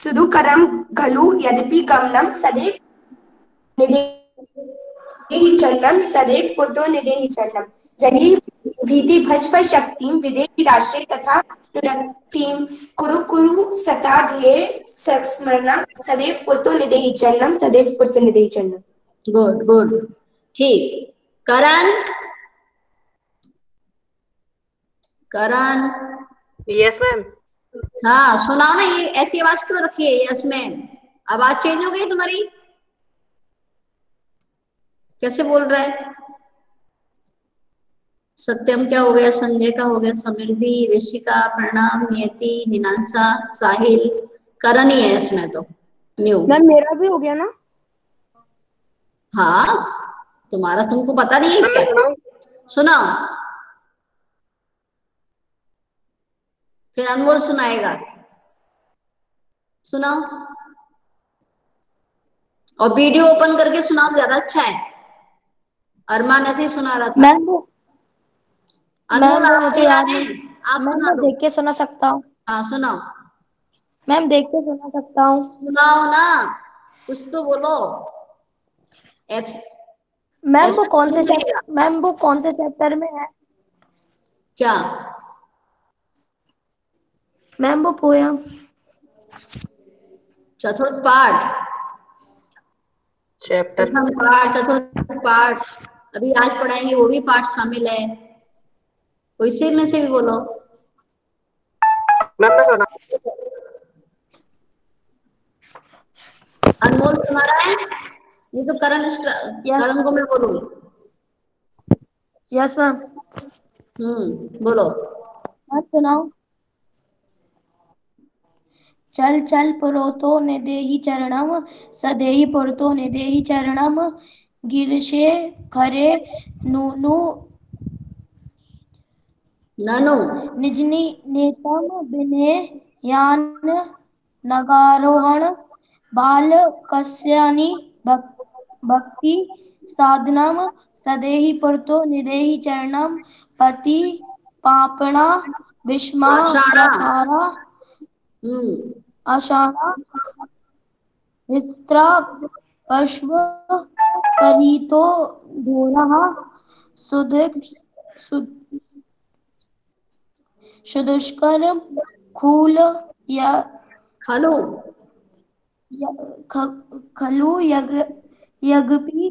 सुदुकरं खलु यद्यपि गमनं सदैव निदेहि चलनं सदैव पुरतो निदेहि चलनं। जहि भीति भज पर शक्तिं विदेहि राष्ट्रे तथा नुरक्तिं कुरु कुरु सता ध्येय स्मरणं सदैव पुरतो निदेहि चलनं सदैव पुरतो निदेहि चलनं। गुड गुड, ठीक। करण, करण। Yes ma'am. हाँ सुनाओ ना, ये ऐसी आवाज क्यों रखी है? यस मैम, आवाज चेंज हो गई तुम्हारी, कैसे बोल रहा है? सत्यम क्या हो गया, संजय का हो गया, समृद्धि, ऋषिका, प्रणाम, नियति, निनांसा, साहिल, करण ही है इसमें तो न्यू। मैम मेरा भी हो गया ना? हाँ तुम्हारा, तुमको पता नहीं है क्या? सुनाओ, फिर अनमोल सुनाएगा, सुनाओ। और वीडियो ओपन करके सुनाओ तो ज्यादा अच्छा है। अरमान ऐसे ही सुना रहा था। मैम वो अनमोल आपको मुझे याद याद है? नहीं। आप मैम सुना मैं दो। देख के सुना सकता हूँ। हाँ सुनाओ। मैम देख के सुना सकता हूँ। सुनाओ ना, कुछ तो बोलो। एप्स मैम वो कौन से लगेगा मैम वो कौन से चैप्टर में है? क्या? मैम वो पोयम चतुर्थ पाठ, चैप्टर प्रथम पाठ, चतुर्थ पाठ, अभी आज पढ़ाएंगे वो भी पाठ शामिल है, कोई से में से भी बोलो। मैम मैं सुना। अनमोल सुना रहा है, ये तो करण करण को मैं बोलूँ। Yes ma'am. बोलो। आप सुनाओ। चल चल पुरोतो निदेहि चरणम सदेहि पुरतो निदेहि चरणम गिरशे खरे नूनु ननु निजनी नेतम बिने यान नगारोहण बाल कस्यानि भक्ति साधनम सदेहि पुरतो निदेहि चरणम पति पापणा विस्मा आषाढ़ा। प्रखारा आषाढ़ा हिस्त्रा पश्व परितो धूरः सुदुष्कर खूल खलु खलु यज्ञपि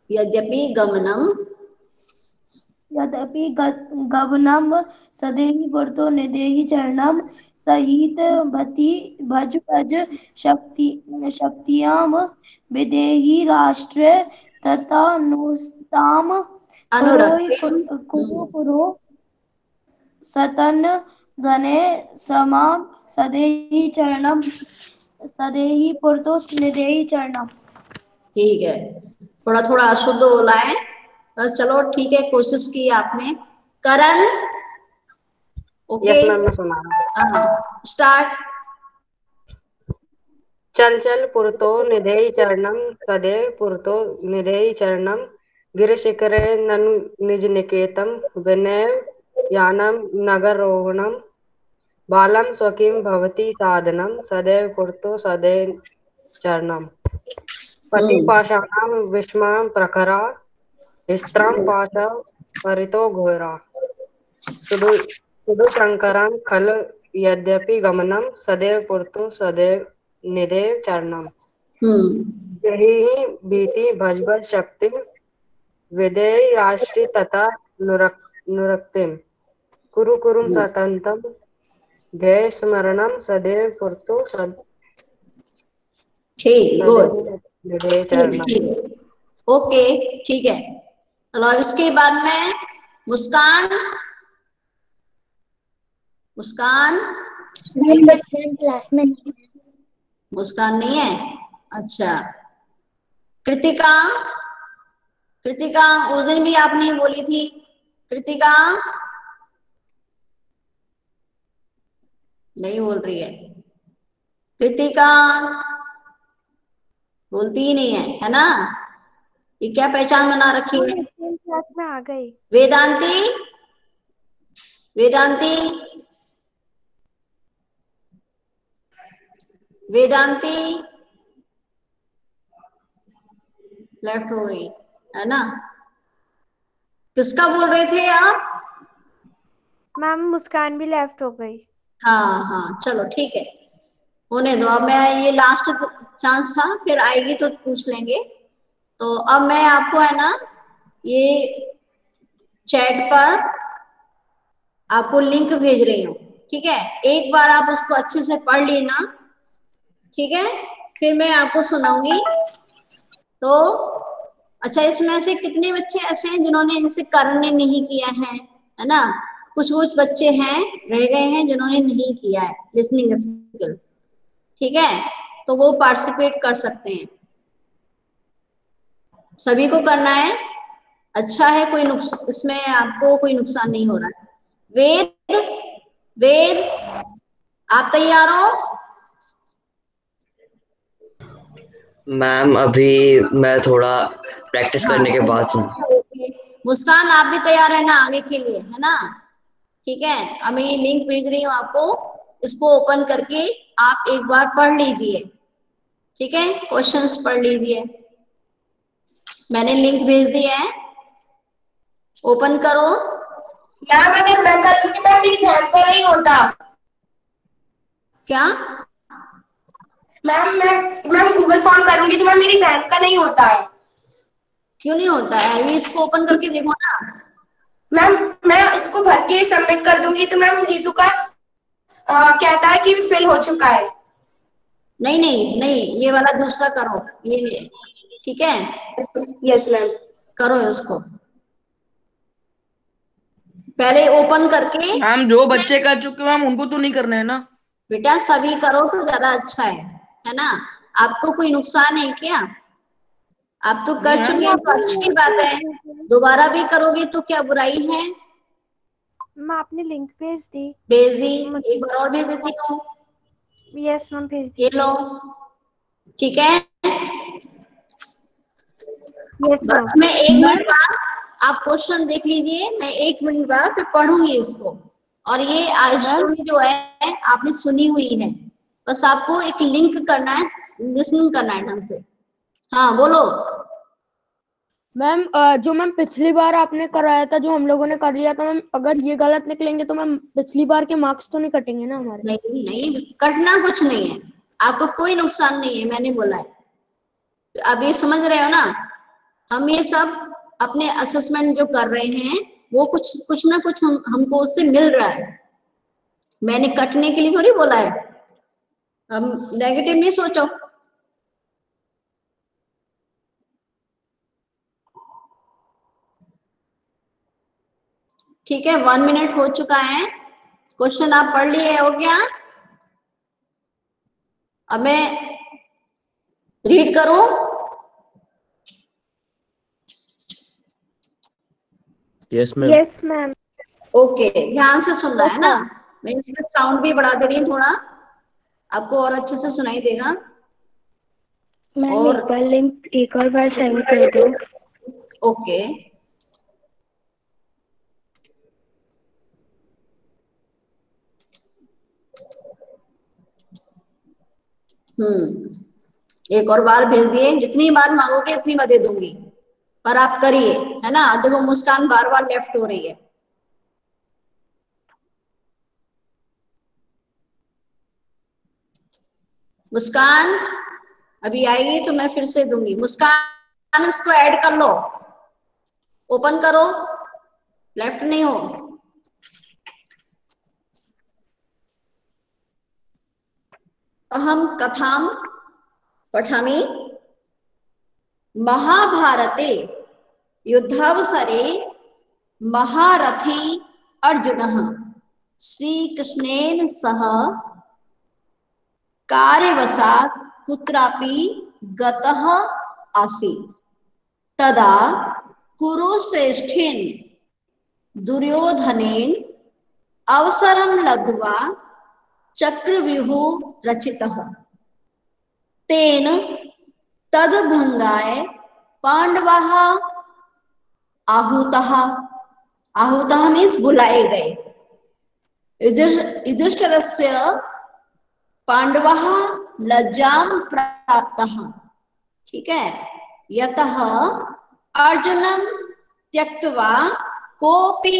यद्यपि गमनम सदेहि पुरतो निदेहि चरणम सहित भज भज शक्तियाम विदेहि राष्ट्र तथा नुस्ताम कुरु सतन गणे समाम सदेहि चरणम सदेहि पुरतो निदेहि चरणम। ठीक है, थोड़ा थोड़ा अशुद्ध बोला है, चलो ठीक है, कोशिश की आपने। करण ओके। यस मैम मैं सुना रहा हूँ। स्टार्ट। चल चल पुरतो निधेहि चरणम सदैव पुरतो निधेहि चरणम गिरिशिखरे ननु निज निकेतम विनय यानम नगरोहणम बालम स्वकिं भवति साधनम सदैव पुरतो सदैव चरणम पति पाषाणाम विस्मां प्रखरा स्त्रां पाश परितो घोरा सुदु शंकरं खल यद्यपि गमनम सदैव पुरतो सदैव निदेव चरणम यही भीति भज भज शक्ति विदेय राष्ट्री तथा नुरक्तिम कुरु कुरुम सतंतम ध्येय स्मरणम सदैव पुरतो ठीक, गुड, निदेय ठीक है, चरणम। ठीक है, ओके, ठीक है। चलो इसके बाद में मुस्कान। मुस्कान क्लास में नहीं है। मुस्कान नहीं है, अच्छा। कृतिका, कृतिका उस दिन भी आपने बोली थी। कृतिका नहीं बोल रही है। कृतिका बोलती ही नहीं है ना? ये क्या पहचान बना रखी है? क्लास में आ गई। वेदांती, वेदांती वेदांती लेफ्ट हो गई है ना। किसका बोल रहे थे आप? मैम मुस्कान भी लेफ्ट हो गई। हाँ हाँ चलो ठीक है, होने दो। अब मैं, ये लास्ट चांस था, फिर आएगी तो पूछ लेंगे। तो अब मैं आपको है ना ये चैट पर आपको लिंक भेज रही हूँ, ठीक है। एक बार आप उसको अच्छे से पढ़ लेना, ठीक है, फिर मैं आपको सुनाऊंगी। तो अच्छा, इसमें से कितने बच्चे ऐसे हैं जिन्होंने इनसे करण ने नहीं किया है ना। कुछ कुछ बच्चे हैं रह गए हैं जिन्होंने नहीं किया है लिसनिंग स्किल, ठीक है, तो वो पार्टिसिपेट कर सकते हैं। सभी को करना है, अच्छा है, कोई इसमें आपको कोई नुकसान नहीं हो रहा है। वेद, वेद आप तैयार हो? मैम अभी मैं थोड़ा प्रैक्टिस करने के बाद सुन। मुस्कान आप भी तैयार है ना आगे के लिए, है ना? ठीक है, अब मैं ये लिंक भेज रही हूँ आपको, इसको ओपन करके आप एक बार पढ़ लीजिए, ठीक है, क्वेश्चंस पढ़ लीजिए। मैंने लिंक भेज दिया है, ओपन करो। मैम अगर मैं कर लूंगी मैम मेरी ध्यान का नहीं होता। क्या मैम गूगल फॉर्म करूंगी तो मैम मेरी बहन का नहीं होता है। क्यों नहीं होता है? अभी इसको ओपन करके देखो ना। मैम मैं इसको भर के सबमिट कर दूंगी तो मैम रीतू का कहता है कि फिल हो चुका है। नहीं नहीं नहीं, ये वाला दूसरा करो, ये ठीक है। Yes ma'am. करो इसको पहले ओपन करके। मैम जो बच्चे कर चुके मैम उनको तो नहीं करना है ना? बेटा सभी करो तो ज्यादा अच्छा है ना। आपको कोई नुकसान है क्या? आप तो कर चुके हैं तो अच्छी बात है, दोबारा भी करोगे तो क्या बुराई है? मैम आपने लिंक भेज दी। भेज दी, एक बार और भेज देती हूँ। यस मैम भेज दी। ये लो, ठीक है। Yes ma'am. बस मैं 1 मिनट बाद, आप क्वेश्चन देख लीजिए, मैं 1 मिनट बाद फिर पढ़ूंगी इसको। और ये स्टोरी जो है आपने सुनी हुई है, बस आपको एक लिंक करना है, लिसनिंग करना है ढंग से। हाँ बोलो। मैम जो मैम पिछली बार आपने कराया था, जो हम लोगों ने कर लिया था मैम, अगर ये गलत निकलेंगे तो मैम पिछली बार के मार्क्स तो नहीं कटेंगे ना हमारे? नहीं नहीं, कटना कुछ नहीं है, आपको कोई नुकसान नहीं है, मैंने बोला है। अब ये समझ रहे हो ना, हम ये सब अपने असेसमेंट जो कर रहे हैं वो कुछ ना कुछ हमको उससे मिल रहा है। मैंने कटने के लिए थोड़ी बोला है, हम नेगेटिव नहीं सोचो। ठीक है, 1 मिनट हो चुका है, क्वेश्चन आप पढ़ लिए हो क्या? अब मैं रीड करूं? Yes ma'am. Yes ma'am. Okay, ध्यान से सुनना है ना। मैं इसका साउंड भी बढ़ा दे रही हूँ थोड़ा, आपको और अच्छे से सुनाई देगा। मैम और एक बार लिंक एक और बार सेंड कर दो। ओके, एक और बार भेजिए, जितनी बार मांगोगे उतनी बार दे दूंगी, पर आप करिए, है ना। देखो मुस्कान बार बार लेफ्ट हो रही है। मुस्कान अभी आएगी तो मैं फिर से दूंगी। मुस्कान इसको ऐड कर लो, ओपन करो, लेफ्ट नहीं हो। अहम कथाम पठामि महाभारते युद्धावसरे महारथी अर्जुनः श्रीकृष्णेन सह कार्यवशात् कुत्रापि गतः आसीत्। तदा कुरुश्रेष्ठेन दुर्योधनेन अवसरं लब्ध्वा चक्रव्यूह रचितः। तेन तद्भंगाय पांडवाः आहूतः, आहूतः मीन्स बुलाए गए। युधिष्ठिरस्य पांडवाः लज्जाम प्राप्तः। ठीक है, यतः अर्जुनम त्यक्त्वा कोऽपि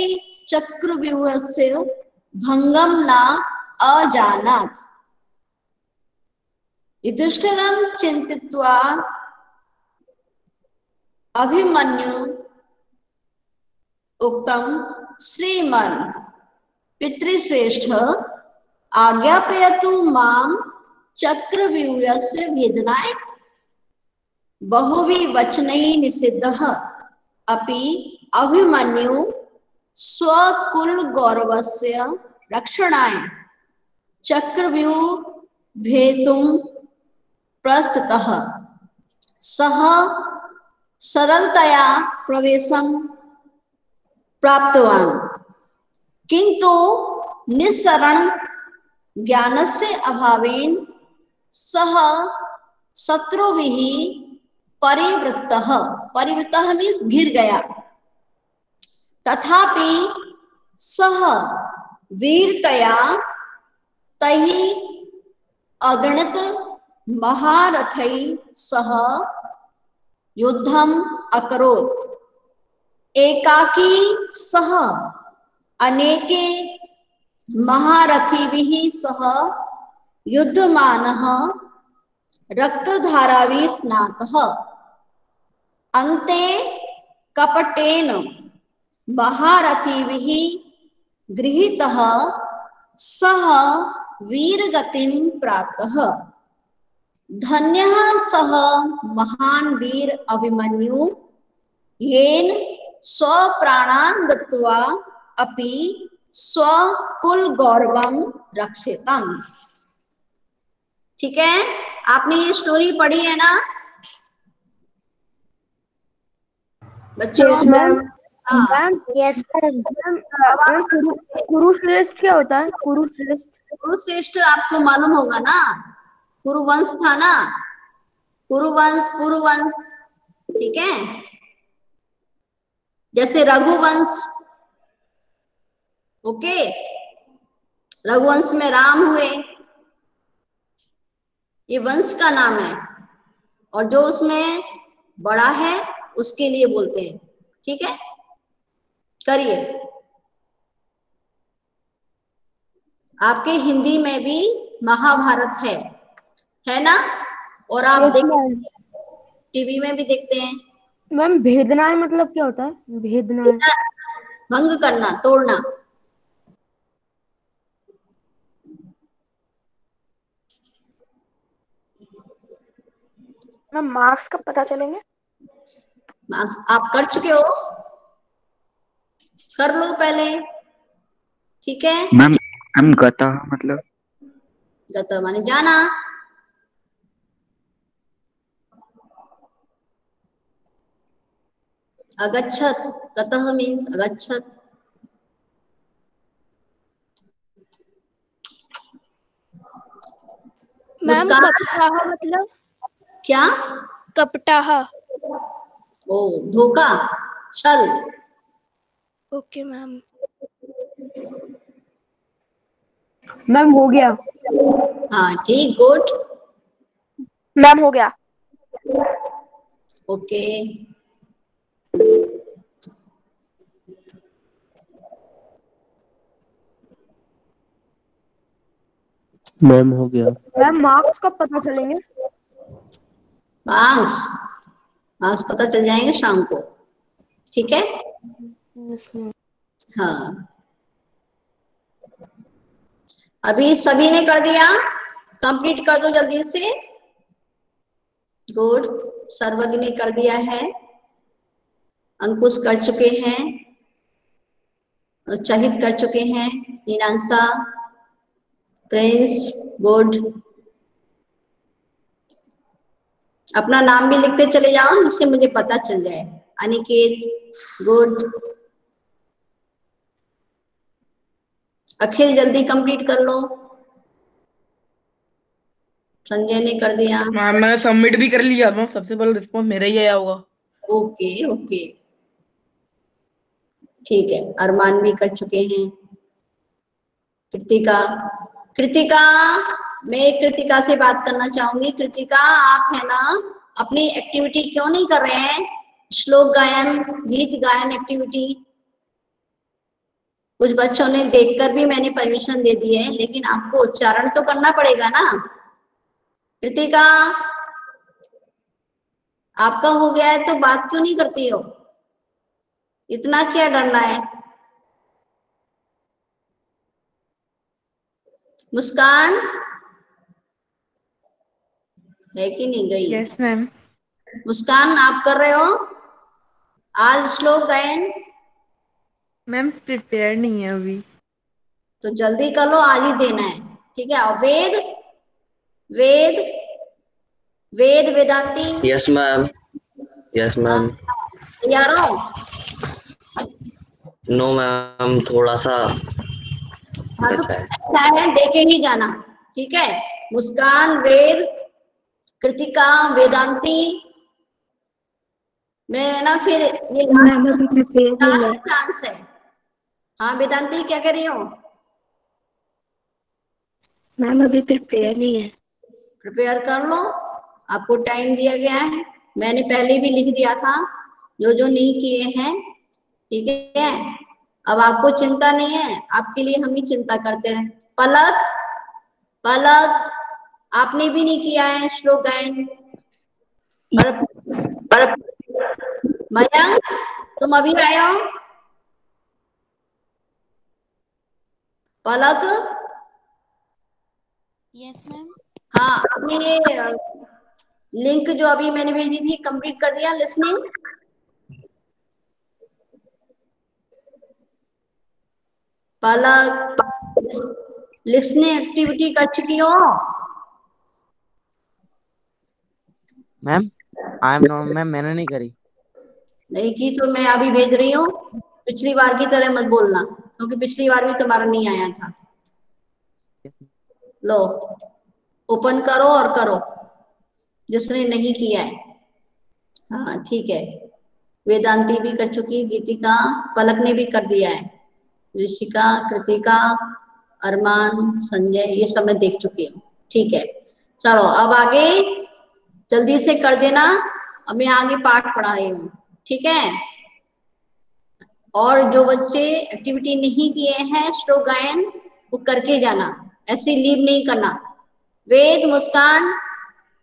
चक्रव्यूहस्य भंगम न अजानात्। युधिष्ठिरं चिंतित्वा अभिमन्यु उक्तम श्रीमन् पितृश्रेष्ठ आज्ञापयतु मां चक्रव्यूहस्य भेदनाय। बहुभिः वचनैः निषिद्धः अपि अभिमन्यु स्वकुलगौरवस्य रक्षणाय चक्रव्यूह भेतुं प्रस्थितः। सः सरलतया प्रवेशं प्राप्तवान्, किन्तु निस्सरण ज्ञानस्य अभावेन सः शत्रुभिः परिवृत्तः। परिवृत्तः मीन्स घिर गया। तथापि सः वीरतया तैः अगणित महारथैः सह युद्धम् अकरोत्। एकाकी सः अनेके महारथिभिः सह युद्धमानः रक्तधाराभिः स्नातः। अन्ते कपटेन महारथिभिः गृहीतः सः वीरगतिं प्राप्तः। धन्यः सः महान् वीर अभिमन्यु, येन स्वप्राणान् दत्त्वा अपि स्वकुल गौरवं रक्षितम्। ठीक है, आपने ये स्टोरी पढ़ी है ना बच्चों? Yes ma'am. कुरुश्रेष्ठ क्या होता है? कुरुश्रेष्ठ, कुरुश्रेष्ठ आपको मालूम होगा ना, कुरुवंश था ना, कुरुवंश पुरुवंश। ठीक है, जैसे रघुवंश। ओके, रघुवंश में राम हुए, ये वंश का नाम है, और जो उसमें बड़ा है उसके लिए बोलते हैं। ठीक है, करिए। आपके हिंदी में भी महाभारत है ना, और आप टीवी में भी देखते हैं। मैम भेदना मतलब क्या होता है? भेदना, भंग करना, तोड़ना। मैम मार्क्स कब पता चलेंगे? मार्क्स आप कर चुके हो, कर लो पहले। ठीक है मैम। गता मतलब? गता माने जाना। अगच्छत, गतः मीन्स अगच्छत। मैम कपटाह मतलब क्या? कपटाह। ओ, धोखा, छल। Okay ma'am. मैम हो गया। हाँ ठीक, गुड मैम हो गया। ओके। मैम हो गया। मैम मार्क्स कब पता चलेंगे? मार्क्स पता चल जाएंगे शाम को। ठीक है, हाँ। अभी सभी ने कर दिया, कंप्लीट कर दो जल्दी से। गुड, सर्वज्ञ ने कर दिया है, अंकुश कर चुके हैं, चहित कर चुके हैं, नीनांशा, प्रिंस, गुड। अपना नाम भी लिखते चले जाओ जिससे मुझे पता चल जाए। अनिकेत, गुड। अखिल जल्दी कंप्लीट कर लो। संजय ने कर दिया। मैम मैंने सबमिट भी कर लिया। मैम सबसे पहले रिस्पॉन्स मेरा ही आया होगा। ओके ओके, ठीक है। अरमान भी कर चुके हैं। कृतिका, कृतिका मैं कृतिका से बात करना चाहूंगी। कृतिका, आप है ना अपनी एक्टिविटी क्यों नहीं कर रहे हैं? श्लोक गायन, गीत गायन एक्टिविटी। कुछ बच्चों ने देखकर भी मैंने परमिशन दे दी है, लेकिन आपको उच्चारण तो करना पड़ेगा ना। कृतिका, आपका हो गया है तो बात क्यों नहीं करती हो? इतना क्या डरना है? मुस्कान है कि नहीं गई? Yes ma'am. मुस्कान, आप कर रहे हो आज श्लोक गायन? मैम प्रिपेयर नहीं है अभी। तो जल्दी कर लो, आज ही देना है, ठीक है। और Ved, Ved, Ved Vedanti. Yes ma'am. Yes ma'am. तैयार हो? नो मैम, थोड़ा सा हाँ तो बचा है। ऐसा है, देखे ही जाना, ठीक है। मुस्कान, वेद, कृतिका, वेदांती, मैं ना फिर ये लास्ट चांस है। हाँ वेदांती, क्या कर रही हो? मैम अभी प्रिपेयर नहीं है। प्रिपेयर कर लो, आपको टाइम दिया गया है। मैंने पहले भी लिख दिया था जो जो नहीं किए हैं, ठीक है। अब आपको चिंता नहीं है, आपके लिए हम ही चिंता करते रहे। पलक, पलक, आपने भी नहीं किया है श्लोक गायन। पर मयंक, तुम अभी आए हो? पलक, यस मैम। हाँ, आपने ये लिंक जो अभी मैंने भेजी थी कंप्लीट कर दिया? लिसनिंग, पलक, लिसनिंग एक्टिविटी कर चुकी हो? मैम मैम मैंने नहीं करी। नहीं की तो मैं अभी भेज रही हूँ। पिछली बार की तरह मत बोलना, क्योंकि पिछली बार भी तुम्हारा नहीं आया था। लो, ओपन करो और करो जिसने नहीं किया है। हाँ ठीक है, वेदांती भी कर चुकी है, गीतिका, पलक ने भी कर दिया है, ऋषिका, कृतिका, अरमान, संजय, ये सब मैं देख चुकी हूँ। ठीक है, चलो अब आगे जल्दी से कर देना। अब मैं आगे पाठ पढ़ा रही हूँ, ठीक है। और जो बच्चे एक्टिविटी नहीं किए हैं श्लोक गायन, वो करके जाना, ऐसे लीव नहीं करना। वेद, मुस्कान,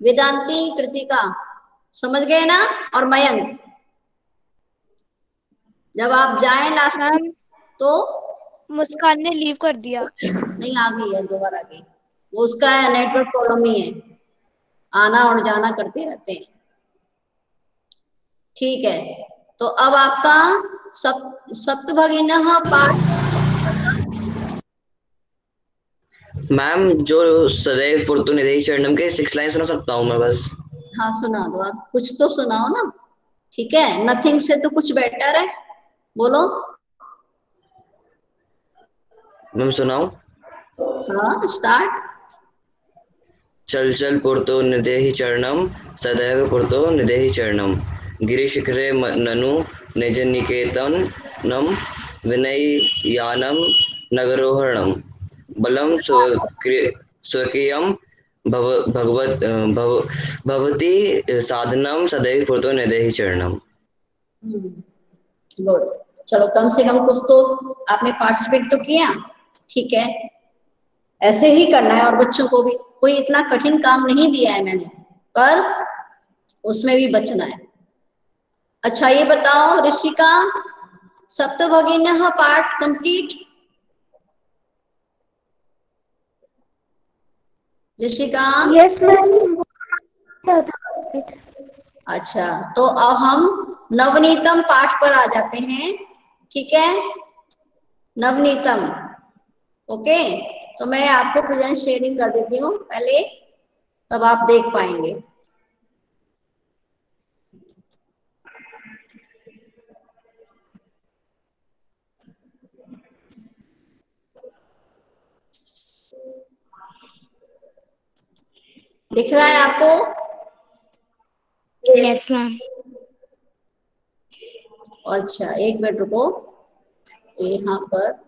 वेदांती, कृतिका, समझ गए ना? और मयंक, जब आप जाएं लास्ट तो मुस्कान ने लीव कर दिया। नहीं, आ गई है, दोबारा आ गई। वो उसका नेटवर्क प्रॉब्लम ही है, आना और जाना करते रहते हैं। ठीक है, तो अब आपका सप्तभगिनः पाठ। मैम, जो सदैव पुरतु निधि चरणम के 6 लाइन सुना सकता हूँ मैं बस। हाँ सुना दो, आप कुछ तो सुनाओ ना, ठीक है। नथिंग से तो कुछ बेटर है, बोलो। मैम सुनाऊं? हाँ स्टार्ट। चल चल पुरतो निधेहि चरणम, सदैव पुरतो निधेहि चरणम, गिरिशिखरे ननु निज निकेतनम, विनयानम नगरोहरणम, बलम स्वकीयम भवति साधनम, सदैव पुरतो निधेहि चरणम। गुड, चलो कम से कम कुछ तो आपने पार्टिसिपेट तो किया, ठीक है। ऐसे ही करना है, और बच्चों को भी कोई इतना कठिन काम नहीं दिया है मैंने, पर उसमें भी बचना है। अच्छा ये बताओ ऋषिका, सप्तभगिनः पाठ कंप्लीट? ऋषिका? Yes ma'am. अच्छा, तो अब हम नवनीतम पाठ पर आ जाते हैं, ठीक है। नवनीतम, ओके। तो मैं आपको प्रेजेंट शेयरिंग कर देती हूँ पहले, तब आप देख पाएंगे। दिख रहा है आपको? Yes ma'am. अच्छा एक मिनट रुको, यहाँ पर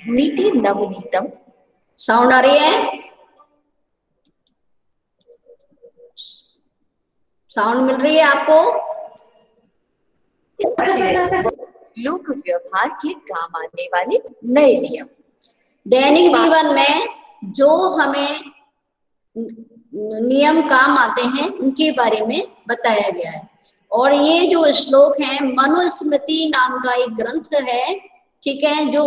नीति नवनीतम। साउंड आ रही है? साउंड मिल रही है आपको? लोक व्यवहार के काम आने वाले नए नियम। दैनिक जीवन में जो हमें नियम काम आते हैं उनके बारे में बताया गया है। और ये जो श्लोक है मनुस्मृति नाम का एक ग्रंथ है, ठीक है, जो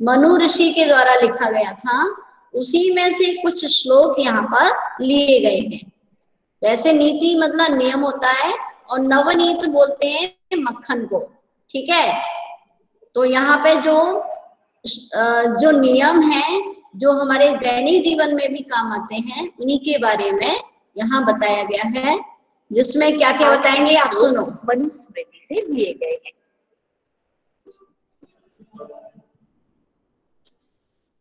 मनु ऋषि के द्वारा लिखा गया था, उसी में से कुछ श्लोक यहाँ पर लिए गए हैं। वैसे नीति मतलब नियम होता है और नवनीत बोलते हैं मक्खन को, ठीक है। तो यहाँ पे जो नियम है जो हमारे दैनिक जीवन में भी काम आते हैं उन्हीं के बारे में यहाँ बताया गया है, जिसमें क्या क्या बताएंगे आप सुनो। मनुस्मृति से लिए गए हैं।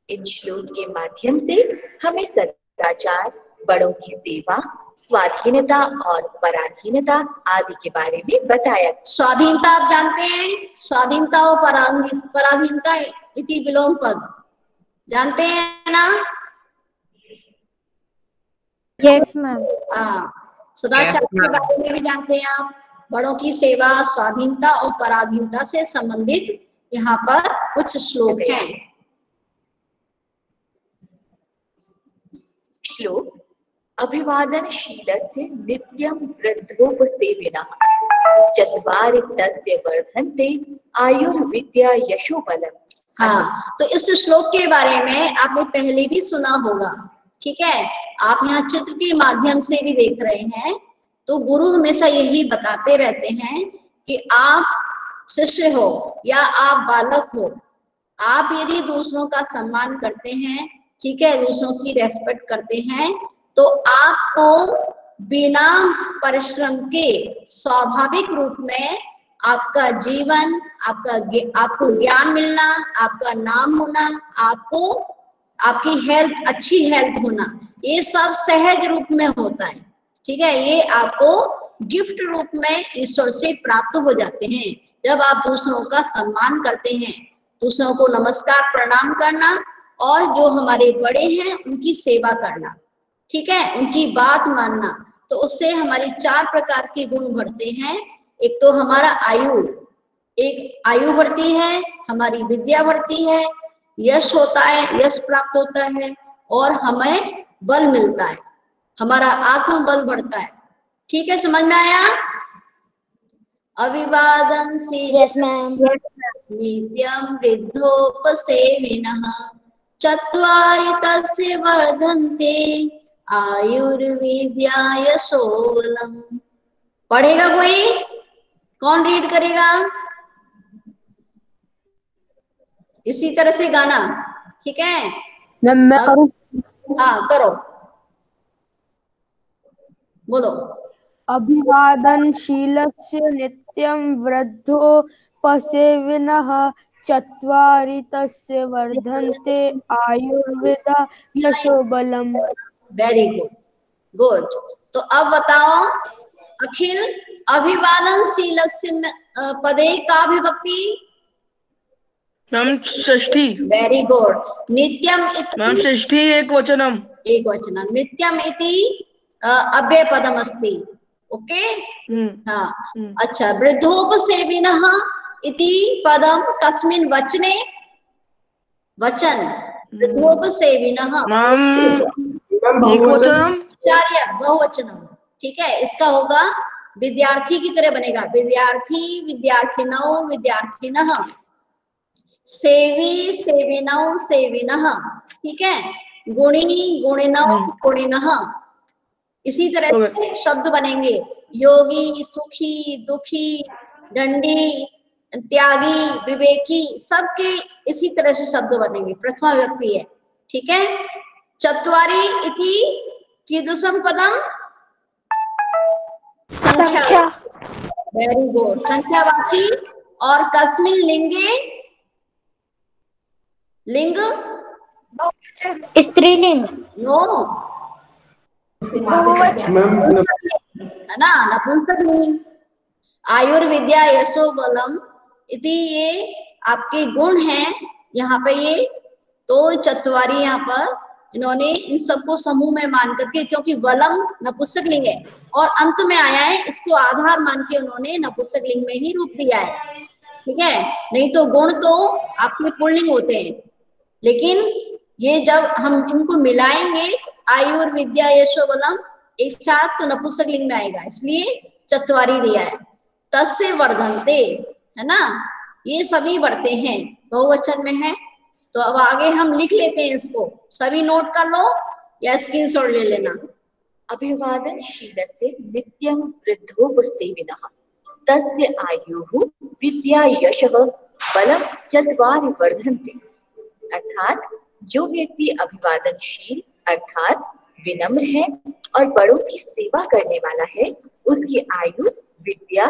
इन श्लोक के माध्यम से हमें सदाचार, बड़ों की सेवा, स्वाधीनता और पराधीनता आदि के बारे में बताया। स्वाधीनता आप जानते हैं, स्वाधीनता और पराधीनता इति विलोम पद जानते हैं ना? Yes ma'am. हाँ, सदाचार के बारे में भी जानते हैं आप। बड़ों की सेवा, स्वाधीनता और पराधीनता से संबंधित यहाँ पर कुछ श्लोक हैं। श्लोक अभिवादनशीलस्य नित्यं वृद्धोपसेविनः चत्वारि तस्य वर्धन्ते आयुर्विद्या यशोबलम्। हाँ, तो इस श्लोक के बारे में आपने पहले भी सुना होगा, ठीक है। आप यहाँ चित्र के माध्यम से भी देख रहे हैं। तो गुरु हमेशा यही बताते रहते हैं कि आप शिष्य हो या आप बालक हो, आप यदि दूसरों का सम्मान करते हैं, ठीक है, दूसरों की रेस्पेक्ट करते हैं, तो आपको बिना परिश्रम के स्वाभाविक रूप में आपका जीवन, आपको ज्ञान मिलना, आपका नाम होना, आपकी हेल्थ, अच्छी हेल्थ होना, ये सब सहज रूप में होता है, ठीक है। ये आपको गिफ्ट रूप में ईश्वर से प्राप्त हो जाते हैं जब आप दूसरों का सम्मान करते हैं, दूसरों को नमस्कार प्रणाम करना और जो हमारे बड़े हैं उनकी सेवा करना, ठीक है, उनकी बात मानना। तो उससे हमारी 4 प्रकार के गुण बढ़ते हैं। एक तो हमारा आयु बढ़ती है, हमारी विद्या बढ़ती है, यश होता है, यश प्राप्त होता है और हमें बल मिलता है, हमारा आत्मबल बढ़ता है, ठीक है। समझ में आया? अभिवादन नित्यं वृद्धोपसेविनः चत्वारि तस्य वर्धन्ते आयुर्विद्या यशोबलम्। पढ़ेगा कोई? कौन रीड करेगा? इसी तरह से गाना, ठीक है। मैं करूं? हाँ करो, बोलो। अभिवादनशीलस्य नित्यं वृद्धोपसेविनः चत्वारि तस्य वर्धन्ते आयुर्वेदा यशोबलम्। Very good, good. तो अब बताओ अखिल, अभिवादनशीलस्य पदे का विभक्ति? मैम षष्ठी। Very good. नित्यम मैम षष्ठी एक वचनम। नित्यम इति अव्यय पदम अस्ति, ओके। हाँ, अच्छा। वृद्धोपसेविनः इति पदम कस्मिन् वचने? वचन वृद्धोपसेविनः बहुवचनम, बहुवचनम, ठीक है। इसका होगा विद्यार्थी की तरह बनेगा, विद्यार्थी, विद्यार्थिनौ, विद्यार्थिनः, सेवी, सेविनौ, सेविनः, ठीक है। गुणी, गुणिनौ, गुणिनः। इसी तरह से शब्द बनेंगे, योगी, सुखी, दुखी, दंडी, त्यागी, विवेकी, सबके इसी तरह से शब्द बनेंगे। प्रथमा व्यक्ति है, ठीक है। चत्वारि इति कीदृशं पदम? संख्या। वेरी गुड, संख्यावाची। और कस्मिन् लिंगे? लिंग स्त्रीलिंग। नो, है ना, नपुंसक लिंग। आयुर्विद्या यशो बलम इति ये आपके गुण हैं, यहाँ पे ये तो चत्वारी यहाँ पर इन्होंने इन सबको समूह में मान करके, क्योंकि वलम नपुंसक लिंग है और अंत में आया है, इसको आधार मान के उन्होंने नपुंसक लिंग में ही रूप दिया है। ठीक है, नहीं तो गुण तो आपके पुल्लिंग होते हैं, लेकिन ये जब हम इनको मिलाएंगे आयुर विद्या यशो बलम एक साथ तो नपुंसक लिंग में आएगा, इसलिए चत्वारी दिया है। तस्य वर्धन्ते, है ना, ये सभी बढ़ते हैं, बहुवचन में है। तो अब आगे हम लिख लेते हैं इसको, सभी नोट कर लो या स्क्रीनशॉट ले लेना। अभिवादनशीलस्य नित्यं वृद्धोपसेविनः तस्य आयुः विद्या यशः बलं चत्वारि वर्धन्ते। अर्थात जो व्यक्ति अभिवादनशील अर्थात विनम्र है और बड़ों की सेवा करने वाला है, उसकी आयु, विद्या,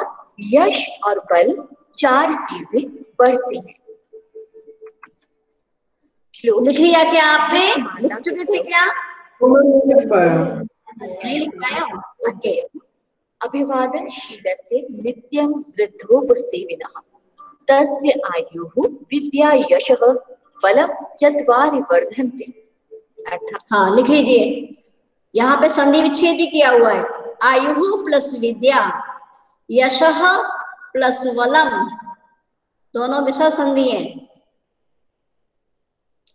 यश और बल 4 चीजें बढ़ती हैं। लिख लिया क्या आपने? लिख चुके थे क्या? नहीं लिख पाया? ओके। अभिवादनशीलस्य नित्यं वृद्धोपसेविनः तस्य आयुः विद्या यशः बलं चत्वारि वर्धन्ते। अर्थात हाँ लिख लीजिए, यहाँ पे संधि विच्छेद भी किया हुआ है। आयुः प्लस विद्या, यशः प्लस बलम, दोनों विसर्ग संधि है।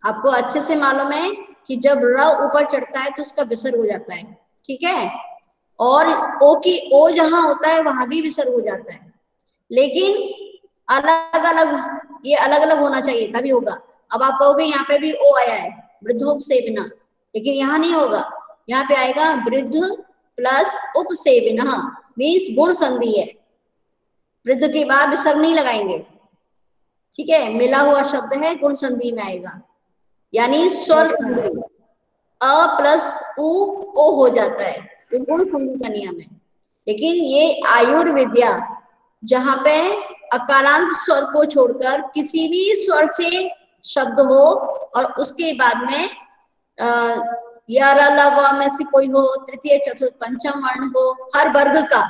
आपको अच्छे से मालूम है कि जब र ऊपर चढ़ता है तो उसका विसर्ग हो जाता है, ठीक है, और ओ जहां होता है वहां भी विसर्ग हो जाता है, लेकिन अलग अलग, ये अलग अलग होना चाहिए तभी होगा। अब आप कहोगे यहाँ पे भी ओ आया है वृद्धोपसेविना, लेकिन यहाँ नहीं होगा, यहाँ पे आएगा वृद्ध प्लस उपसेविना, मीन्स गुण संधि है, वृद्ध के बाद विसर्ग नहीं लगाएंगे, ठीक है, मिला हुआ शब्द है, गुण संधि में आएगा, यानी स्वर संधि, अ प्लस उ ओ हो जाता है, ये गुण संधि का नियम है। लेकिन ये आयुर्विद्या जहां पे अकारांत स्वर को छोड़कर किसी भी स्वर से शब्द हो और उसके बाद में में से कोई हो, तृतीय चतुर्थ पंचम वर्ण हो, हर वर्ग का,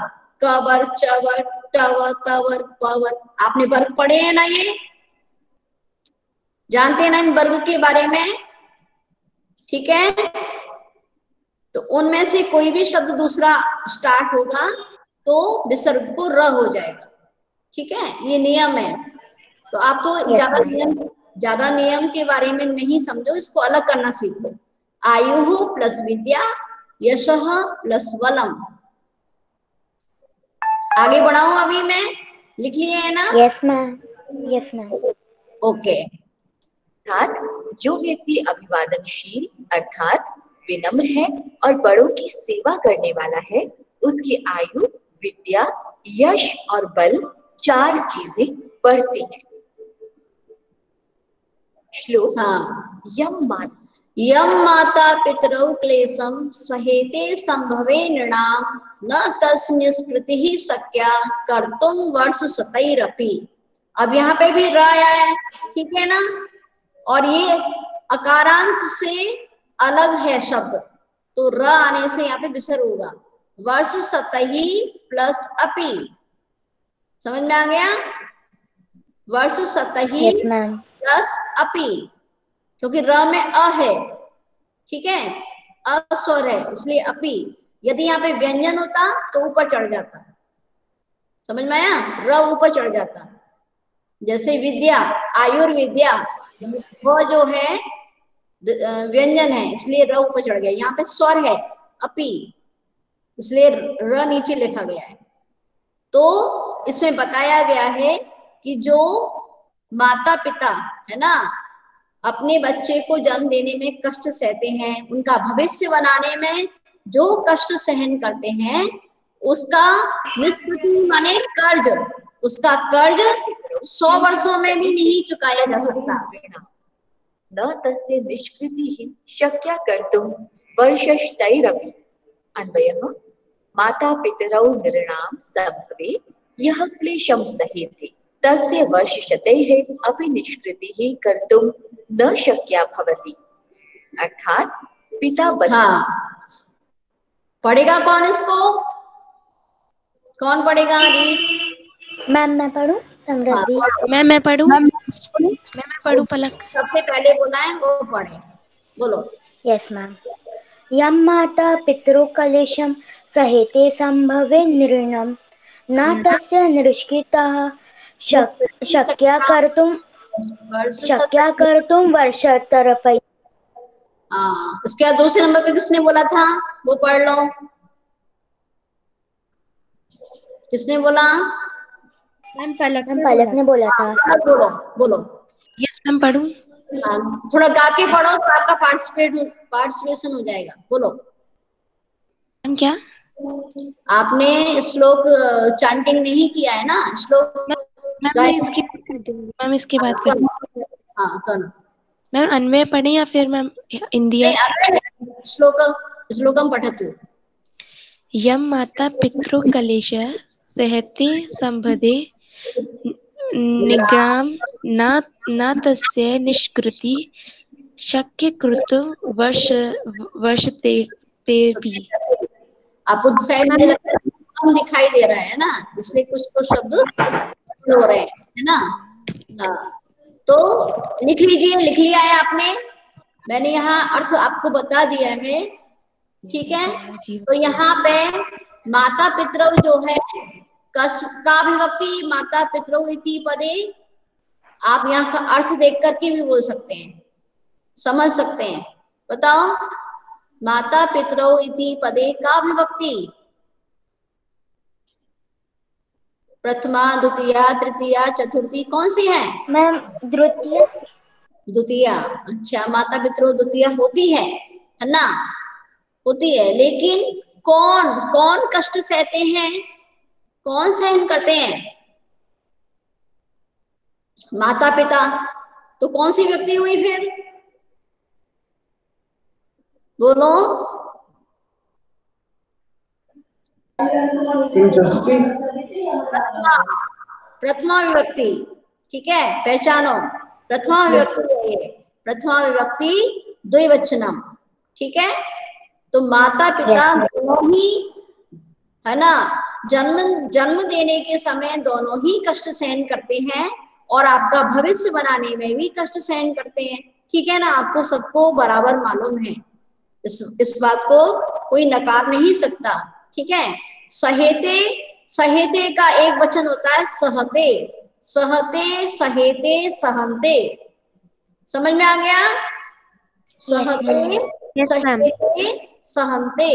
कवर चवर टवर तवर पवर, आपने वर्ग पढ़े हैं ना, ये जानते हैं ना इन वर्ग के बारे में, ठीक है। तो उनमें से कोई भी शब्द दूसरा स्टार्ट होगा तो विसर्ग को र हो जाएगा, ठीक है, ये नियम है। तो आप तो ज्यादा नियम के बारे में नहीं समझो, इसको अलग करना सीखो। आयुः प्लस विद्या, यशः प्लस बलम। आगे बढ़ाऊं अभी मैं, लिख लिए है ना? Yes ma'am, yes ma'am. Okay. अर्थात जो व्यक्ति अभिवादनशील अर्थात विनम्र है और बड़ों की सेवा करने वाला है, उसकी आयु, विद्या, यश और बल 4 चीजें बढ़ती हैं। श्लोक। हाँ। यम माता पितरौ क्लेशम सहेते संभवे नृणाम न तस्मिन् स्मृतिः शक्या कर्तुम वर्ष शतैरपि। अब यहाँ पे भी र आया है, ठीक है ना, और ये अकारांत से अलग है शब्द, तो र आने से यहाँ पे विसर्ग होगा। वर्ष शतैः प्लस अपि, समझ में आ गया? वर्ष शतैः प्लस अपि, क्योंकि र में अ है, ठीक है, अ स्वर है, इसलिए अपि। यदि यहाँ पे व्यंजन होता तो ऊपर चढ़ जाता, समझ में आया? र ऊपर चढ़ जाता। जैसे विद्या, आयुर्विद्या, वो जो है व्यंजन है, इसलिए र ऊपर चढ़ गया। यहाँ पे स्वर है अपि, इसलिए र नीचे लिखा गया है। तो इसमें बताया गया है कि जो माता पिता है ना, अपने बच्चे को जन्म देने में कष्ट सहते हैं, उनका भविष्य बनाने में जो कष्ट सहन करते हैं, उसका निष्कृति माने कर्ज, उसका कर्ज 100 वर्षों में भी नहीं चुकाया जा सकता। न तस्य निष्कृतिः शक्या कर्तुं वर्षशतैरपि। अन्वयः माता पितरौ नृणां संभवे यः क्लेशं सहेते तस्य वर्षशतैः अपि निष्कृतिः कर्तुं न शक्या भवति। अर्थात पिता बच्चा। हाँ। पढ़ेगा कौन इसको? कौन पढ़ेगा? मैम मैं पढ़ूं? समृद्धि। हाँ, मैं पढ़ूं? मैं पढ़ूं पलक? सबसे पहले बोला है वो पढ़े, बोलो। Yes ma'am. यम माता पितरो कलेशम सहेते संभवे निर्णम न तस्य निष्कृतः शक्या कर्तुम वर्षतरपै। इसके बाद दूसरे नंबर पे किसने बोला था, वो पढ़ लो। किसने बोला? मैम पलक ने बोला था। बोलो बोलो। यस मैम पढ़ूं? थोड़ा गा के पढ़ो तो आपका पार्टिसिपेशन हो जाएगा। बोलो मैम। क्या आपने श्लोक चांटिंग नहीं किया है ना? श्लोक मैम इसकी बात कर दूं? हाँ करो। मैम अन्वय पढ़े या फिर मैम इंदिया? श्लोकम पठतु। यम माता पितृ कलेश सहते संभदे निग्राम न तस्य निष्कृति शक्य कृत वर्ष तेरपी। आप साइड में कम दिखाई दे रहा है ना, इसलिए कुछ शब्द हो रहे हैं, है ना? तो लिख लीजिए। लिख लिया है आपने? मैंने यहाँ अर्थ आपको बता दिया है, ठीक है? तो यहाँ पे माता पितरौ जो है का विभक्ति माता पितरौ इति पदे, आप यहाँ का अर्थ देख करके भी बोल सकते हैं, समझ सकते हैं। बताओ, माता पितरौ इति पदे का विभक्ति प्रथमा द्वितीया तृतीया चतुर्थी कौन सी है? मैम द्वितीय। द्वितीया। अच्छा, माता पितरौ द्वितीया होती है ना? होती है, लेकिन कौन कौन कष्ट सहते हैं, कौन सहन करते हैं? माता पिता। तो कौन सी व्यक्ति हुई फिर? बोलो। प्रथमा विभक्ति, ठीक है? पहचानो, प्रथमा विभक्ति है ये। प्रथमा विभक्ति द्विवचनम, ठीक है? तो माता पिता दोनों ही, है ना, जन्म देने के समय दोनों ही कष्ट सहन करते हैं और आपका भविष्य बनाने में भी कष्ट सहन करते हैं, ठीक है ना? आपको सबको बराबर मालूम है, इस बात को कोई नकार नहीं सकता, ठीक है? सहेते, सहेते का एक वचन होता है सहते। सहते, सहेते, सहनते। समझ में आ गया? सहते, सहेते, सहनते।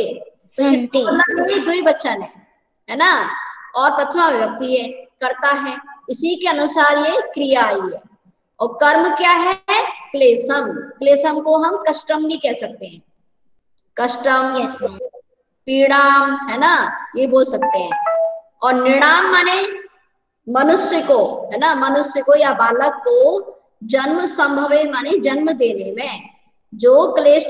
तो ये द्विवचन है ना? और प्रथमा विभक्ति है, करता है, इसी के अनुसार ये क्रिया आई है। और कर्म क्या है? क्लेशम। क्लेशम को हम कष्टम भी कह सकते हैं, कष्टम, पीड़ाम, है ना, ये बोल सकते हैं। और निर्णाम माने मनुष्य को, है ना, मनुष्य को या बालक को जन्म संभवे माने जन्म देने में जो क्लेश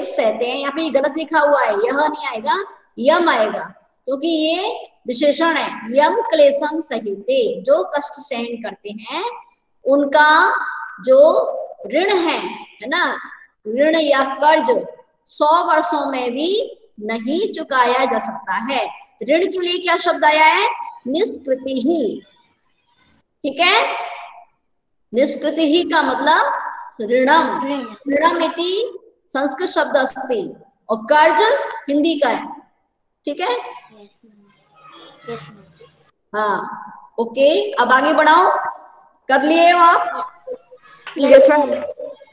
सहते हैं। यहाँ पे गलत लिखा हुआ है, यह नहीं आएगा, यम आएगा, क्योंकि ये विशेषण है। यम क्लेशम सहिते, जो कष्ट सहन करते हैं उनका जो ऋण है ना, ऋण या कर्ज 100 वर्षों में भी नहीं चुकाया जा सकता है। ऋण के लिए क्या शब्द आया है? निष्कृति ही, ठीक है? निष्कृति ही का मतलब ऋणम। ऋणम इति संस्कृत शब्द अस्ति और कर्ज हिंदी का है, ठीक है? हाँ, ओके, अब आगे बढ़ाओ। कर लिए हो आप?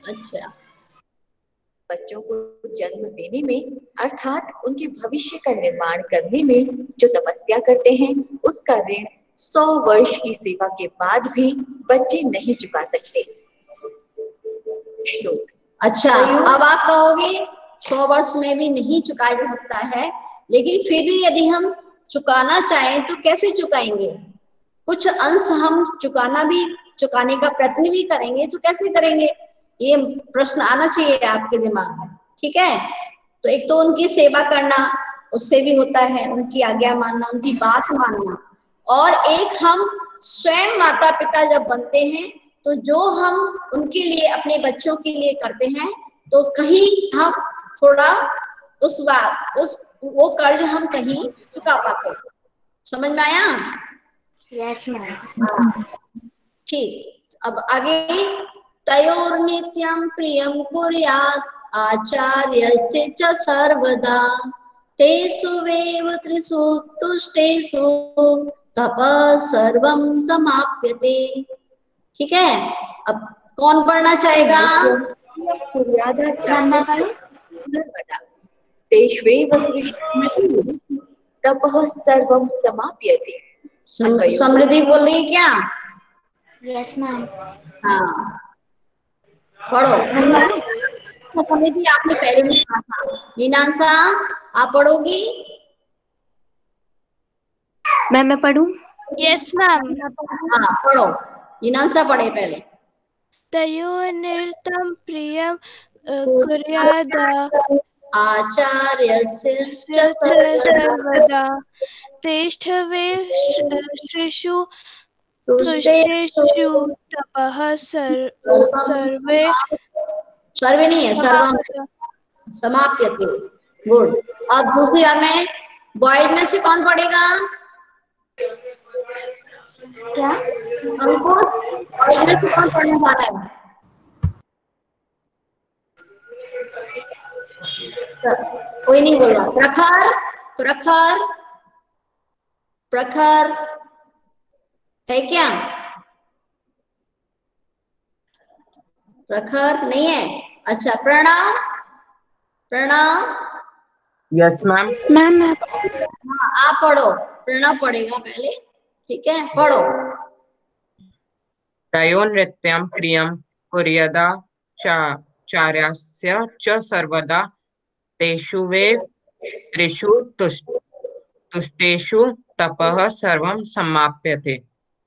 अच्छा। बच्चों को जन्म देने में अर्थात उनके भविष्य का निर्माण करने में जो तपस्या करते हैं, उसका ऋण 100 वर्ष की सेवा के बाद भी बच्चे नहीं चुका सकते। श्लोक। अच्छा, अब आप कहोगे 100 वर्ष में भी नहीं चुकाया जा सकता है, लेकिन फिर भी यदि हम चुकाना चाहें तो कैसे चुकाएंगे? कुछ अंश हम चुकाने का प्रयत्न भी करेंगे तो कैसे करेंगे? ये प्रश्न आना चाहिए आपके दिमाग में, ठीक है? तो एक तो उनकी सेवा करना, उससे भी होता है उनकी आज्ञा मानना, उनकी बात मानना। और एक हम स्वयं माता पिता जब बनते हैं तो जो हम उनके लिए, अपने बच्चों के लिए करते हैं, तो कहीं हम थोड़ा वो कर्ज हम कहीं चुका पाते। समझ में आया? Yes ma'am. ठीक, अब आगे तयोर्नित्यं प्रियं कुर्यात् आचार्यस्य च सर्वदा तेषु वेव त्रिषु तुष्टेषु तपः सर्वं समाप्यते। ठीक है, अब कौन पढ़ना चाहेगा? तपः सर्वं समाप्यते। समृद्धि बोल रही है क्या? Yes ma'am. हाँ पढ़ो। समृद्धि आपने पहले भी पढ़ा था। नीनांसा आप पढ़ोगी? मैं पढ़ूं? Yes ma'am. हाँ पढ़ो। नीनांसा पढ़े पहले। तयोर्नित्यं प्रियं कुर्याद आचार्यस्य च सर्वदा तिष्ठवे त्रिषु तुष्टेषु तपः सर्वे सर्वे नहीं है, सर्वम समाप्यते। गुड। अब दूसरी बार में बॉयज में से कौन पढ़ेगा? क्या? अंकुश, बॉयज में से कौन पढ़ने जा रहा है? कोई नहीं बोल रहा। प्रखर, प्रखर, प्रखर है क्या? प्रखर नहीं है। अच्छा Pranav, Pranav. Yes ma'am. Ma'am हाँ आप पढ़ो। प्रणव पढ़ेगा पहले। ठीक है पढ़ो। तयोर्नित्यं प्रियं कुर्यादा चार्यस्य च सर्वदा तेषु वेव त्रिषु तुष्टेषु तपः सर्वं समाप्यते।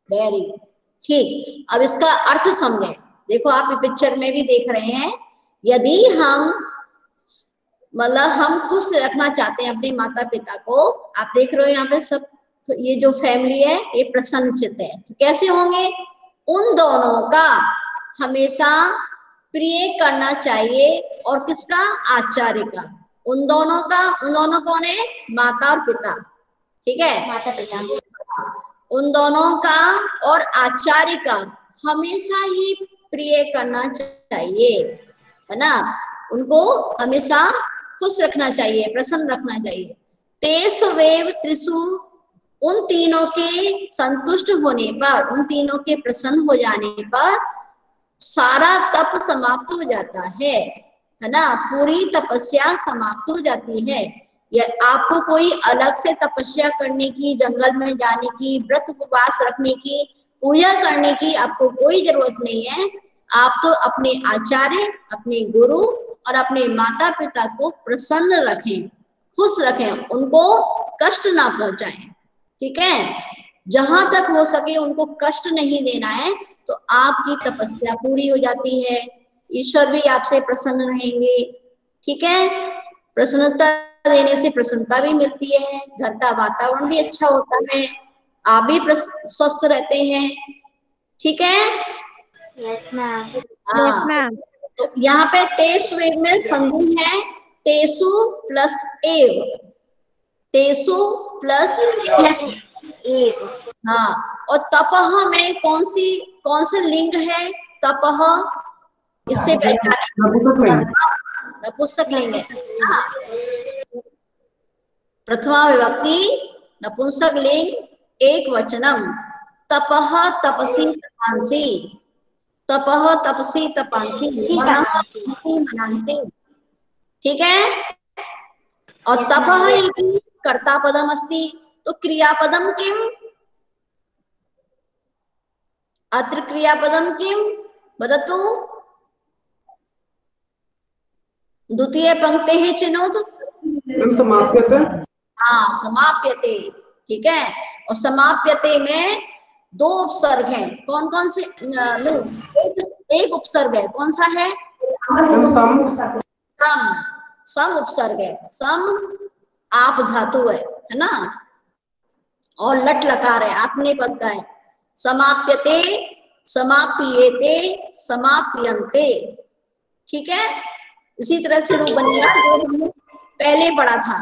वेरी ठीक। अब इसका अर्थ समझे। देखो आप पिक्चर में भी देख रहे हैं, यदि हम मतलब हम खुश रखना चाहते हैं अपने माता पिता को, आप देख रहे हो यहाँ पे सब ये जो फैमिली है ये प्रसन्नचित्त है, तो कैसे होंगे? उन दोनों का हमेशा प्रिय करना चाहिए। और किसका? आचार्य का। उन दोनों का, उन दोनों कौन है? माता और पिता। ठीक है, माता पिता। उन दोनों का और आचार्य का हमेशा ही प्रिय करना चाहिए, है ना? उनको हमेशा खुश रखना चाहिए, प्रसन्न रखना चाहिए। तेषु वेव त्रिषु, उन तीनों के संतुष्ट होने पर, उन तीनों के प्रसन्न हो जाने पर सारा तप समाप्त हो जाता है ना? पूरी तपस्या समाप्त हो जाती है। या आपको कोई अलग से तपस्या करने की, जंगल में जाने की, व्रत उपवास रखने की, पूजा करने की आपको कोई जरूरत नहीं है। आप तो अपने आचार्य, अपने गुरु और अपने माता पिता को प्रसन्न रखें, खुश रखें, उनको कष्ट ना पहुंचाएं। ठीक है, जहां तक हो सके उनको कष्ट नहीं देना है, तो आपकी तपस्या पूरी हो जाती है। ईश्वर भी आपसे प्रसन्न रहेंगे। ठीक है, प्रसन्नता देने से प्रसन्नता भी मिलती है, घर का वातावरण भी अच्छा होता है, आप भी स्वस्थ रहते हैं। ठीक है। Yes ma'am. हाँ, तो यहाँ पे तेषु वेव में संधि है, तेषु प्लस एव, तेषु प्लस एव। हाँ, और तपह में कौन सा लिंग है? तपह, इससे नपुंसक लिंग है। हाँ। प्रथमा विभक्ति नपुंसक लिंग एक वचनम। तपह तपसी तपांसी, तपह तपसी तपांसी मनांसी। ठीक है। और तपह इति कर्ता पदम अस्ति, तो क्रियापदम किम? अत्र क्रियापदम किम वदतु? द्वितीय पंक्ति है चिनोत समाप्यते। हाँ समाप्यते। ठीक है, और समाप्यते में दो उपसर्ग हैं। कौन कौन से? एक उपसर्ग है, कौन सा है? सम। सम उपसर्ग है। सम आप धातु है ना? और लट लकार है, आत्मने पद का है। समाप्यते, समाप्येते, समाप्यन्ते। ठीक है, इसी तरह से रूप बनेगा जो हमने पहले पढ़ा था।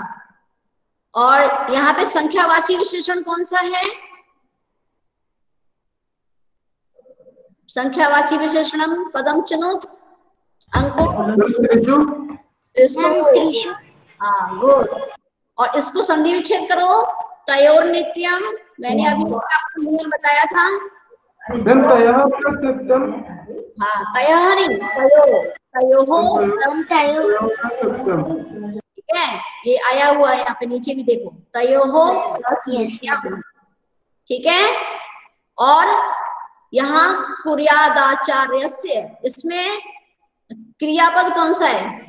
और यहाँ पे संख्यावाची विशेषण कौन सा है? संख्यावाची विशेषणम पदम चुनोत। अंको हाँ गुड। और इसको संधि विच्छेद करो। तयोर नित्यम, मैंने अभी आपको नियम बताया था। हाँ तयः नहीं, तयोः, ठीक है, ये आया हुआ है यहाँ पे नीचे भी देखो, तयोः प्लस नित्यम, ठीक है। और यहाँ कुर्यादाचार्यस्य, इसमें क्रियापद कौन सा है?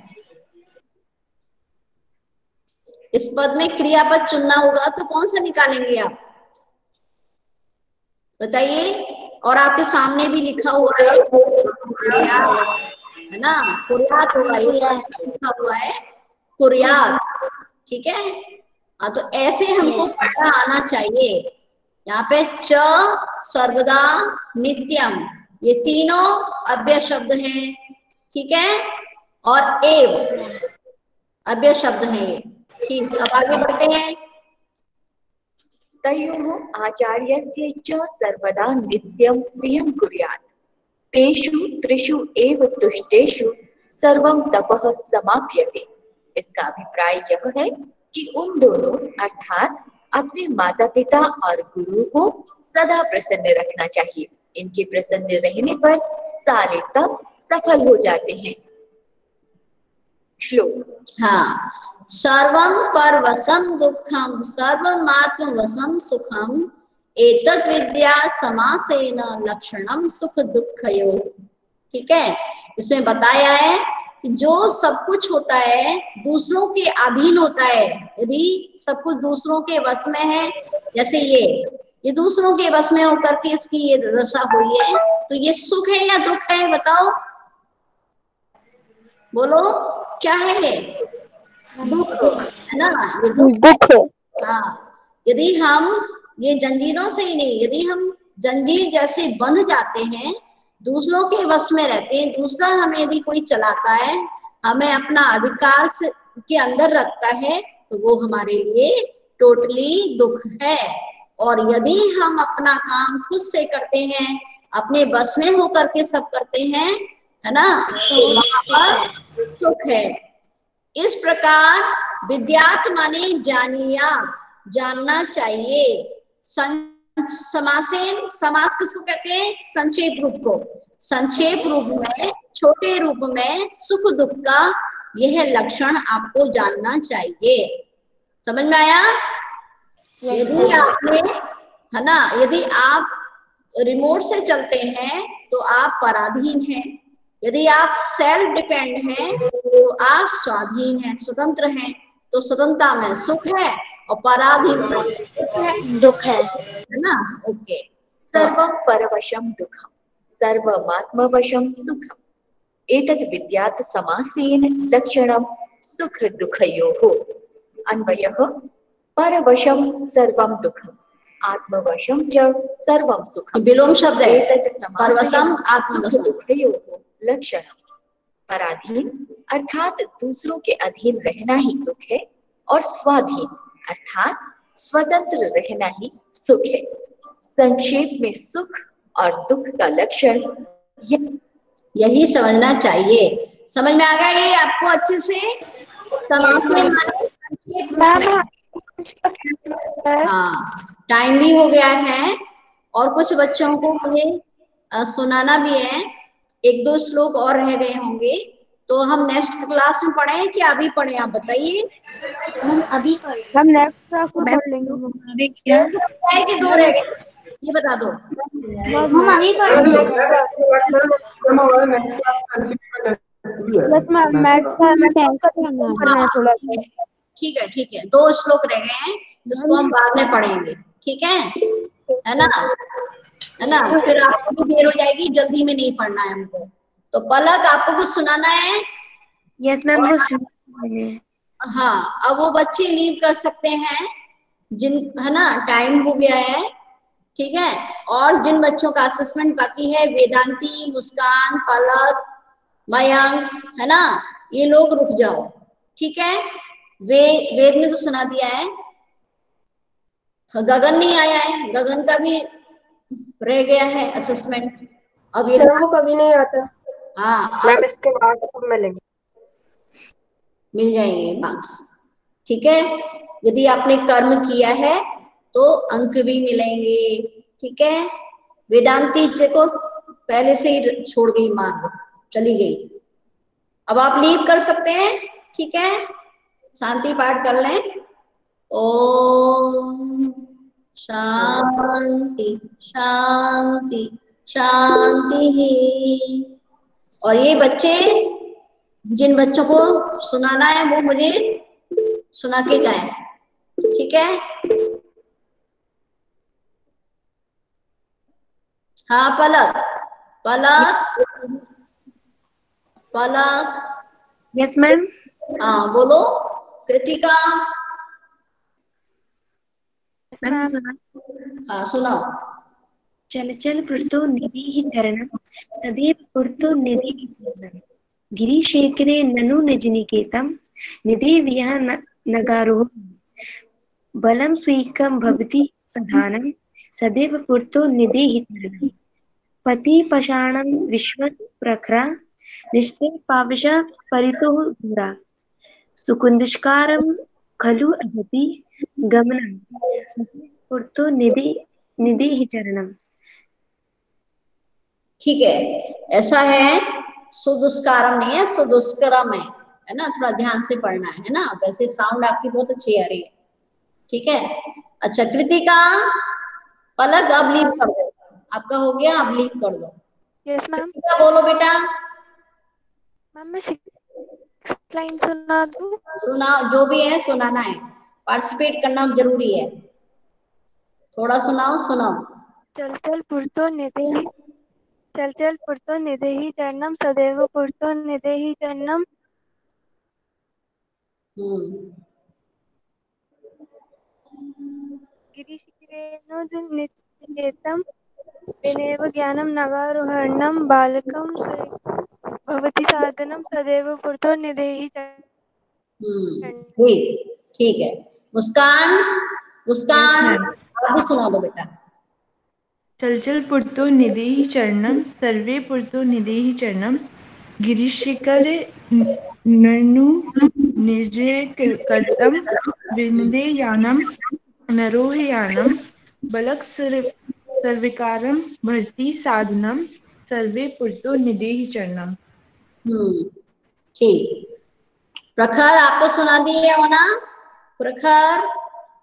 इस पद में क्रियापद चुनना होगा तो कौन सा निकालेंगे आप बताइए। और आपके सामने भी लिखा हुआ है ना, कुर्यात होगा, ये लिखा हुआ है कुर्यात, ठीक है। हाँ तो ऐसे हमको पढ़ना आना चाहिए। यहाँ पे च, सर्वदा, नित्यम, ये तीनों अव्यय शब्द हैं, ठीक है। और एव अव्यय शब्द हैं ये, ठीक। अब आगे बढ़ते हैं। तयोः आचार्यस्य च सर्वदा नित्यं प्रियं कुर्यात्। तेषु त्रिषु एव तुष्टेषु सर्वं तपः समाप्यते। इसका अभिप्राय यह है कि उन दोनों अर्थात अपने माता पिता और गुरु को सदा प्रसन्न रखना चाहिए। इनके प्रसन्न रहने पर सारे तप सफल हो जाते हैं। श्लोक। हाँ, सर्वं परवशं दुःखं सर्वमात्म वशं सुखम एतद् विद्या समासेन लक्षणम सुख दुःखयोः, ठीक है। इसमें बताया है कि जो सब कुछ होता है दूसरों के अधीन होता है। यदि सब कुछ दूसरों के वश में है, जैसे ये दूसरों के वश में होकर के इसकी ये दशा हुई है, तो ये सुख है या दुख है बताओ, बोलो क्या है ये? दुख है ना, ये दुख है। हाँ, यदि हम ये जंजीरों से ही नहीं, यदि हम जंजीर जैसे बंध जाते हैं, दूसरों के वश में रहते हैं, दूसरा हमें यदि कोई चलाता है, हमें अपना अधिकार से के अंदर रखता है, तो वो हमारे लिए टोटली दुख है। और यदि हम अपना काम खुद से करते हैं, अपने बस में होकर के सब करते हैं, है ना, तो वहां पर सुख है। इस प्रकार विद्यात माने जानियात, जानना चाहिए। समासेन, समास किसको कहते हैं? संक्षेप रूप को। संक्षेप रूप में, छोटे रूप में सुख दुख का यह लक्षण आपको जानना चाहिए। समझ में आया? यदि आपने, है ना, यदि आप रिमोट से चलते हैं तो आप पराधीन हैं। यदि आप सेल्फ डिपेंड हैं तो आप स्वाधीन हैं, स्वतंत्र हैं। तो स्वतंत्रता में सुख है और पराधीन में दुख है ना। ओके। सर्वं परवशं दुःखं सर्वमात्मवशं सुखम् एतद् विद्यात् समासेन लक्षणं सुख दुःखयोः। अन्वयः परवशं सर्वं दुःखम् आत्मवशं च सर्वं सुखम्। विलोम शब्द है, परवशम आत्मवशम दुःखयोः लक्षणम्। पराधीन अर्थात दूसरों के अधीन रहना ही दुख है, और स्वाधीन अर्थात स्वतंत्र रहना ही सुख है। संक्षेप में सुख और दुख का लक्षण यही समझना चाहिए। समझ में आ गया ये आपको अच्छे से? हाँ, टाइम भी हो गया है और कुछ बच्चों को मुझे सुनाना भी है। एक दो श्लोक और रह गए होंगे, तो हम नेक्स्ट क्लास में पढ़ें कि अभी पढ़ें? आप बताइए। हम अभी हम नेक्स्ट क्लास में पढ़ लेंगे। क्या है कि दो रह गए, ये बता दो। हम अभी ठीक है, ठीक है, दो श्लोक रह गए हैं जिसको हम बाद में पढ़ेंगे, ठीक है ना, है ना। फिर आपको भी देर हो जाएगी, जल्दी में नहीं पढ़ना है हमको। तो पलक, आपको कुछ सुनाना है? Yes ma'am. हाँ, अब वो बच्चे लीव कर सकते हैं जिन, है ना, टाइम हो गया है, ठीक है। और जिन बच्चों का असेसमेंट बाकी है, वेदांती, मुस्कान, पलक, मयंक, है ना, ये लोग रुक जाओ, ठीक है। वेद ने तो सुना दिया है, गगन नहीं आया है, गगन का भी रह गया है असेसमेंट। अब ये वो कभी नहीं आता। हाँ मैम इसके बाद कब मिलेंगे? मिल जाएंगे मार्क्स। ठीक है, यदि आपने कर्म किया है तो अंक भी मिलेंगे। ठीक है, वेदांती जी को पहले से ही छोड़ गई, मार्ग चली गई। अब आप लीव कर सकते हैं। ठीक है, शांति पाठ कर लें। ओम शांति शांति शांति। और ये बच्चे, जिन बच्चों को सुनाना है वो मुझे सुना के जाएं। ठीक है, हाँ पलक, पलक, पलक। Yes ma'am. हाँ बोलो। कृतिका। मैम सुना। हाँ सुनाओ। चल चल पुरतो निधि चरणम सदैव पुरतो निधि चरणम गिरिशेखरे ननु निज निकेतम निधि विह नगारोह बलम स्वीकम भवति सधानम सदैव पुरतो निधि चरणम पति पषाणम विश्व प्रखरा निश्चय पाविश परितो दूरा सुकुंदष्कारम खलु अदपि गमनम सदैव पुरतो निधि निधि चरणम। ठीक है, ऐसा है, सुदुष्कारम नहीं है, सुदुष्करम है ना, थोड़ा ध्यान से पढ़ना है ना। वैसे साउंड आपकी बहुत अच्छी आ रही है। ठीक है, अच्छा कृतिका, पलक अब लीव कर दो, आपका हो गया, अब लीव कर दो। Yes ma'am. कृतिका बोलो बेटा। मैम मैं 6 लाइन सुना दूं? सुना, जो भी है सुनाना है, पार्टिसिपेट करना जरूरी है। थोड़ा सुनाओ, सुनाओ। चल चल पुरतो निधि, चल चल पुरतो निधि चरणम सदैव पुरतो निधि चरणम गिरिशिखरेणुनिकेतम विनैव ज्ञानम नगारोहणम बालकम भवति साधनम सदैव पुरतो निधि चरणम। ठीक है, मुस्कान, मुस्कान आप भी सुना दो बेटा। चल चल पुरतो निधि चरणम सर्वे पुरतो निधि चरणम गिरिशिखर ननु निर्जय कर्तम विनदे यानम नरोहयानम बलक सर्विकारम भर्ती साधनम सर्वे पुरतो निधि चरणम। ठीक, प्रखर आप तो सुना दिए हो ना? प्रखर